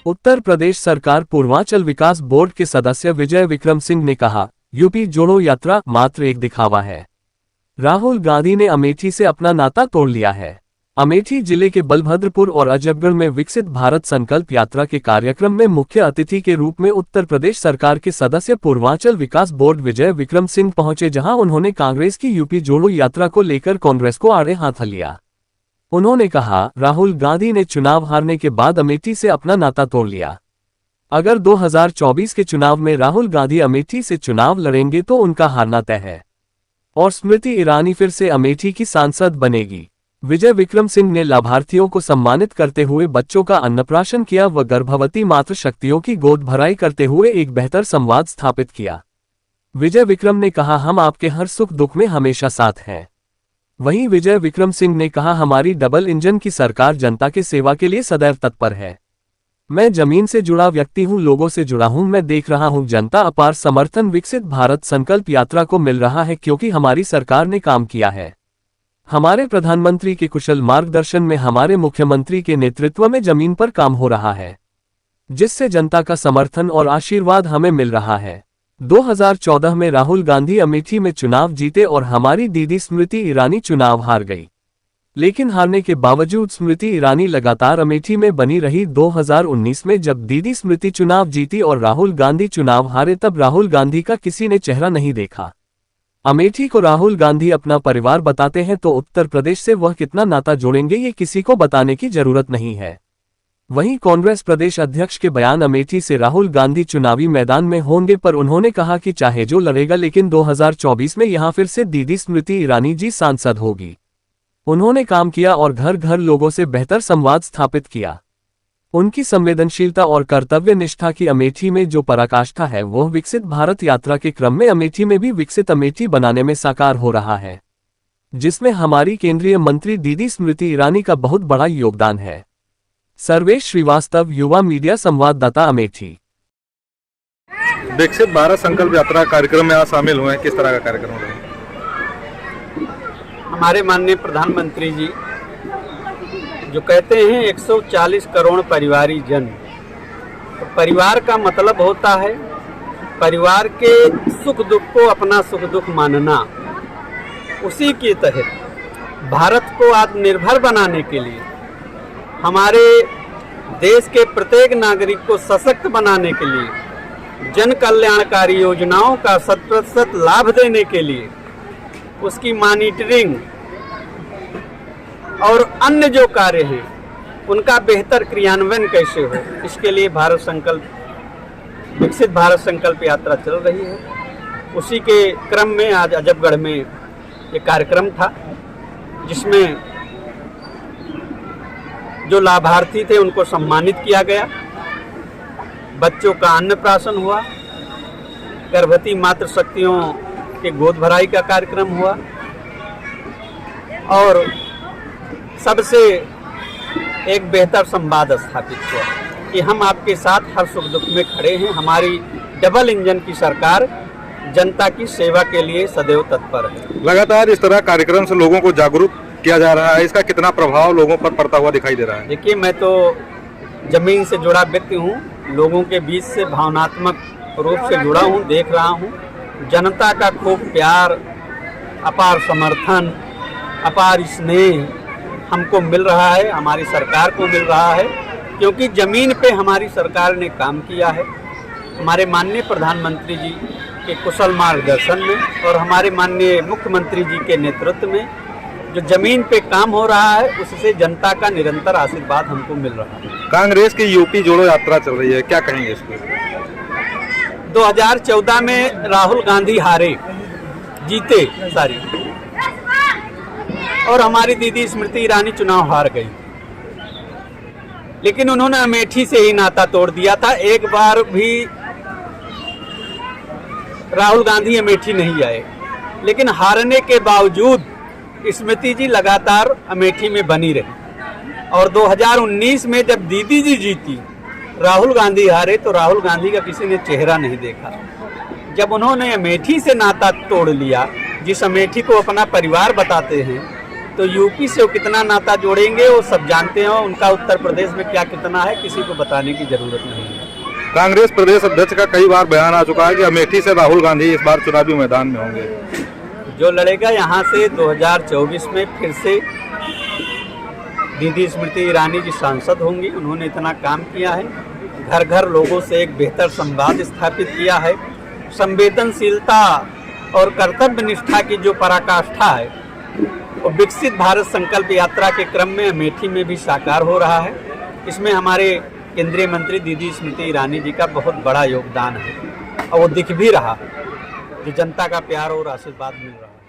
उत्तर प्रदेश सरकार पूर्वांचल विकास बोर्ड के सदस्य विजय विक्रम सिंह ने कहा, यूपी जोड़ो यात्रा मात्र एक दिखावा है। राहुल गांधी ने अमेठी से अपना नाता तोड़ लिया है। अमेठी जिले के बलभद्रपुर और अजबगढ़ में विकसित भारत संकल्प यात्रा के कार्यक्रम में मुख्य अतिथि के रूप में उत्तर प्रदेश सरकार के सदस्य पूर्वांचल विकास बोर्ड विजय विक्रम सिंह पहुंचे, जहां उन्होंने कांग्रेस की यूपी जोड़ो यात्रा को लेकर कांग्रेस को आड़े हाथ लिया। उन्होंने कहा, राहुल गांधी ने चुनाव हारने के बाद अमेठी से अपना नाता तोड़ लिया। अगर 2024 के चुनाव में राहुल गांधी अमेठी से चुनाव लड़ेंगे तो उनका हारना तय है और स्मृति ईरानी फिर से अमेठी की सांसद बनेगी। विजय विक्रम सिंह ने लाभार्थियों को सम्मानित करते हुए बच्चों का अन्नप्राशन किया व गर्भवती मातृशक्तियों की गोद भराई करते हुए एक बेहतर संवाद स्थापित किया। विजय विक्रम ने कहा, हम आपके हर सुख दुख में हमेशा साथ हैं। वहीं विजय विक्रम सिंह ने कहा, हमारी डबल इंजन की सरकार जनता के सेवा के लिए सदैव तत्पर है। मैं जमीन से जुड़ा व्यक्ति हूं, लोगों से जुड़ा हूं। मैं देख रहा हूं जनता अपार समर्थन विकसित भारत संकल्प यात्रा को मिल रहा है, क्योंकि हमारी सरकार ने काम किया है। हमारे प्रधानमंत्री के कुशल मार्गदर्शन में हमारे मुख्यमंत्री के नेतृत्व में जमीन पर काम हो रहा है, जिससे जनता का समर्थन और आशीर्वाद हमें मिल रहा है। 2014 में राहुल गांधी अमेठी में चुनाव जीते और हमारी दीदी स्मृति ईरानी चुनाव हार गई, लेकिन हारने के बावजूद स्मृति ईरानी लगातार अमेठी में बनी रही। 2019 में जब दीदी स्मृति चुनाव जीती और राहुल गांधी चुनाव हारे, तब राहुल गांधी का किसी ने चेहरा नहीं देखा। अमेठी को राहुल गांधी अपना परिवार बताते हैं, तो उत्तर प्रदेश से वह कितना नाता जोड़ेंगे ये किसी को बताने की जरूरत नहीं है। वहीं कांग्रेस प्रदेश अध्यक्ष के बयान, अमेठी से राहुल गांधी चुनावी मैदान में होंगे, पर उन्होंने कहा कि चाहे जो लड़ेगा, लेकिन 2024 में यहां फिर से दीदी स्मृति ईरानी जी सांसद होगी। उन्होंने काम किया और घर घर लोगों से बेहतर संवाद स्थापित किया। उनकी संवेदनशीलता और कर्तव्य निष्ठा की अमेठी में जो पराकाष्ठा है, वह विकसित भारत यात्रा के क्रम में अमेठी में भी विकसित अमेठी बनाने में साकार हो रहा है, जिसमें हमारी केंद्रीय मंत्री दीदी स्मृति ईरानी का बहुत बड़ा योगदान है। सर्वेश श्रीवास्तव, युवा मीडिया संवाददाता, अमेठी। विकसित भारत संकल्प यात्रा कार्यक्रम में आप शामिल हुए, किस तरह का कार्यक्रम रहा? हमारे माननीय प्रधानमंत्री जी जो कहते हैं 140 करोड़ परिवारी जन, तो परिवार का मतलब होता है परिवार के सुख दुख को अपना सुख दुख मानना। उसी के तहत भारत को आत्मनिर्भर बनाने के लिए, हमारे देश के प्रत्येक नागरिक को सशक्त बनाने के लिए, जन कल्याणकारी योजनाओं का 100% लाभ देने के लिए, उसकी मॉनिटरिंग और अन्य जो कार्य हैं उनका बेहतर क्रियान्वयन कैसे हो, इसके लिए भारत संकल्प, विकसित भारत संकल्प यात्रा चल रही है। उसी के क्रम में आज अजबगढ़ में एक कार्यक्रम था, जिसमें जो लाभार्थी थे उनको सम्मानित किया गया, बच्चों का अन्नप्राशन हुआ, गर्भवती मातृशक्तियों के गोद भराई का कार्यक्रम हुआ और सबसे एक बेहतर संवाद स्थापित हुआ कि हम आपके साथ हर सुख दुख में खड़े हैं। हमारी डबल इंजन की सरकार जनता की सेवा के लिए सदैव तत्पर है। लगातार इस तरह कार्यक्रम से लोगों को जागरूक किया जा रहा है, इसका कितना प्रभाव लोगों पर पड़ता हुआ दिखाई दे रहा है? देखिए, मैं तो जमीन से जुड़ा व्यक्ति हूँ, लोगों के बीच से भावनात्मक रूप से जुड़ा हूँ, देख रहा हूँ जनता का खूब प्यार, अपार समर्थन, अपार स्नेह हमको मिल रहा है, हमारी सरकार को मिल रहा है, क्योंकि जमीन पे हमारी सरकार ने काम किया है। हमारे माननीय प्रधानमंत्री जी के कुशल मार्गदर्शन में और हमारे माननीय मुख्यमंत्री जी के नेतृत्व में जो जमीन पे काम हो रहा है, उससे जनता का निरंतर आशीर्वाद हमको मिल रहा है। कांग्रेस की यूपी जोड़ो यात्रा चल रही है, क्या कहेंगे इसको? 2014 में राहुल गांधी हारे, जीते सारी, और हमारी दीदी स्मृति ईरानी चुनाव हार गई, लेकिन उन्होंने अमेठी से ही नाता तोड़ दिया था। एक बार भी राहुल गांधी अमेठी नहीं आए, लेकिन हारने के बावजूद स्मृति जी लगातार अमेठी में बनी रही। और 2019 में जब दीदी जी जीती, राहुल गांधी हारे, तो राहुल गांधी का किसी ने चेहरा नहीं देखा। जब उन्होंने अमेठी से नाता तोड़ लिया, जिस अमेठी को अपना परिवार बताते हैं, तो यूपी से वो कितना नाता जोड़ेंगे वो सब जानते हैं। उनका उत्तर प्रदेश में क्या कितना है किसी को बताने की जरूरत नहीं है। कांग्रेस प्रदेश अध्यक्ष का कई बार बयान आ चुका है कि अमेठी से राहुल गांधी इस बार चुनावी मैदान में होंगे। जो लड़ेगा यहाँ से 2024 में फिर से दीदी स्मृति ईरानी जी सांसद होंगी। उन्होंने इतना काम किया है, घर घर लोगों से एक बेहतर संवाद स्थापित किया है। संवेदनशीलता और कर्तव्य निष्ठा की जो पराकाष्ठा है वो विकसित भारत संकल्प यात्रा के क्रम में अमेठी में भी साकार हो रहा है। इसमें हमारे केंद्रीय मंत्री दीदी स्मृति ईरानी जी का बहुत बड़ा योगदान है और वो दिख भी रहा है, जो जनता का प्यार और आशीर्वाद मिल रहा है।